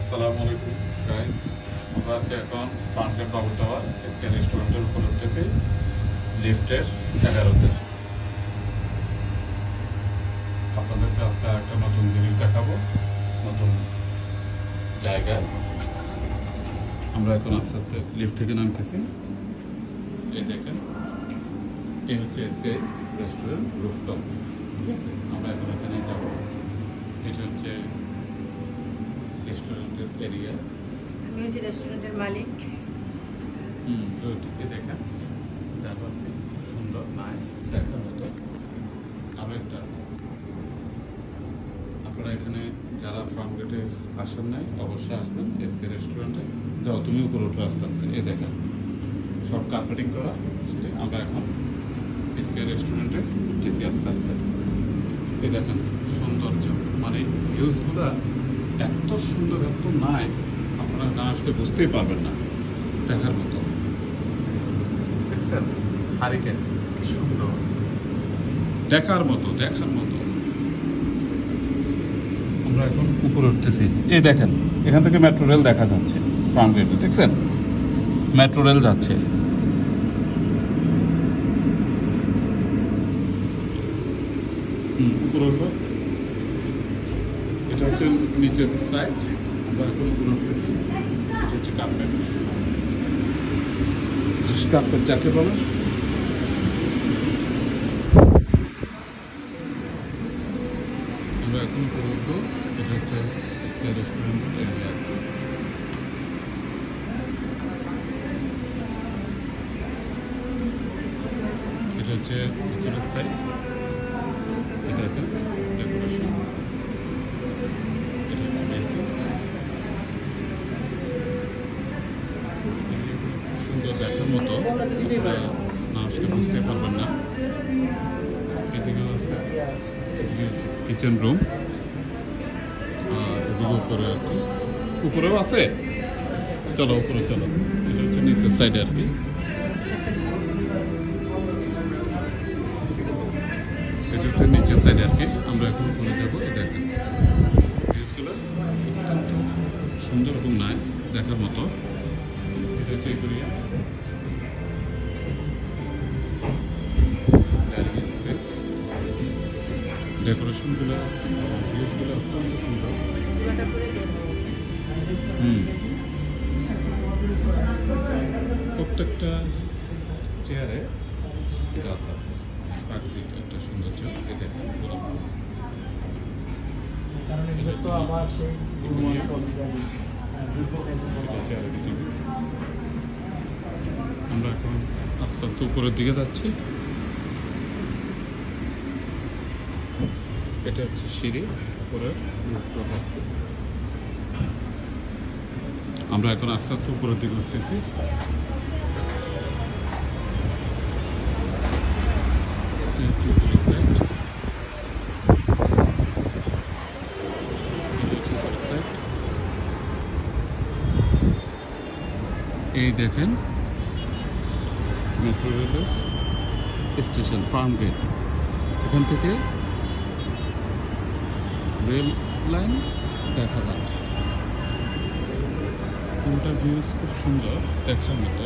আসসালামু আলাইকুম গাইস, আমরা আছি এখন ফার্মগেট বাবুর টাওয়ার এসকে রেস্টুরেন্টের উপর উঠতেছি লিফটের 11তে। আপনাদেরকে আজকে একটা নতুন জিনিস দেখাবো, নতুন জায়গায়। আমরা এখন আস্তে আস্তে লিফট থেকে নামতেছি। এই দেখেন, এই হচ্ছে এসকে রেস্টুরেন্ট রুফটপ, ঠিক আছে? আমরা এখন এখানে যাবো। এটা হচ্ছে রেস্টুরেন্টের এরিয়া। আমি হচ্ছে রেস্টুরেন্টের মালিক। ওইদিকে দেখেন, জায়গাটি খুব সুন্দর, নাইস, দেখার মতো। আরও একটা আছে। আপনারা এখানে যারা ফার্মগেটে আসেন নাই অবশ্যই আসবেন এসকে রেস্টুরেন্টে। যাও, তুমি উপরে উঠো আস্তে আস্তে। এ দেখেন, সব কার্পেটিং করা। সেটা আমরা এখন এসকে রেস্টুরেন্টে উঠতেছি আস্তে আস্তে। এই দেখেন সৌন্দর্য, মানে ভিউজগুলো এত সুন্দর, এত নাইস, আপনারা না আসলে বুঝতেই পারবেন না। দেখার মতো, দেখছেন হারিকেন কি সুন্দর, দেখার মতো, দেখার মতো। আমরা এখন উপরে উঠতেছি। এই দেখেন, এখান থেকে মেট্রো রেল দেখা যাচ্ছে ফার্মগেটে, দেখছেন মেট্রো রেল যাচ্ছে। উপরে উঠবো। এটা হচ্ছে নিচের সাইড, আমরা এখন উপরে উঠতেছি। এটা হচ্ছে কার্পেট, কার্পেট যাকে বলে। আমরা এখন উপরে উঠবো। এটা হচ্ছে এসকে রেস্টুরেন্টের এরিয়া। এটা হচ্ছে ভিতরের সাইড। এটা একটা ডেকোরেশন। এটা হচ্ছে বেসিক। সুন্দর, দেখার মতো, না আসলে বুঝতে পারবেন না। এদিকেও আছে, কিচেন রুম। আর এদিকে উপরে আর কি, উপরেও আছে। চলো উপরে চলো। এটা হচ্ছে নিচের সাইডে আর কি। এটা হচ্ছে নিচের সাইডে আর কি। আমরা এখন উপরে যাবো। এই দেখেন ভিউজগুলো অত্যন্ত সুন্দর এবং নাইস, দেখার মতো। এটা হচ্ছে এরিয়া, স্পেস, ডেকোরেশনগুলো, ভিউজগুলো অত্যন্ত সুন্দর। প্রত্যেকটা চেয়ারে গাছ আছে, প্রাকৃতিক একটা সৌন্দর্য। এই দেখেন আমরা এখন আস্তে আস্তে উপরের দিকে যাচ্ছি। এটা হচ্ছে সিঁড়ি উপরের রুফটপ। আমরা এখন আস্তে আস্তে উপরের দিকে উঠতেছি। এই দেখেন মেট্রো রেলের স্টেশন ফার্মগেট। এখান থেকে রেল লাইন দেখা যাচ্ছে। কোনটা ভিউজ খুব সুন্দর, দেখার মতো।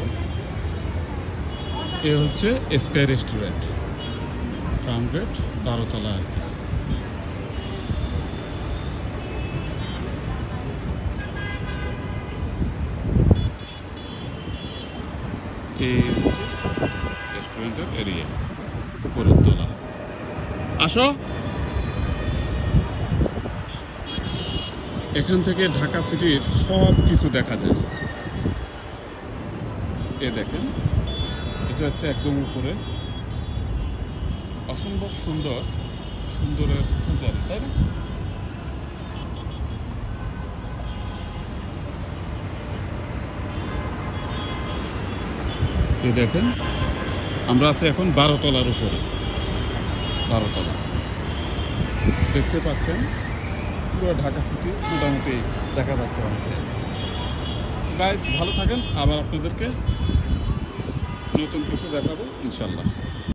এ হচ্ছে স্কাই রেস্টুরেন্ট, ফার্মগেট 12 তলা আর কি। এই হচ্ছে রেস্টুরেন্টের এরিয়া, উপরের তলা। আসো, এখান থেকে ঢাকা সিটির সব কিছু দেখা যায়। এ দেখেন, এটা হচ্ছে একদম উপরে। অসম্ভব সুন্দর, সুন্দরের পূজারি, তাই না? এই দেখেন, আমরা আছি এখন 12 তলার উপরে। 12 তলা দেখতে পাচ্ছেন, পুরো ঢাকা সিটি মোটামুটি দেখা যাচ্ছে অনেকটাই। গাইস, ভালো থাকেন। আবার আপনাদেরকে নতুন কিছু দেখাবো ইনশাল্লাহ।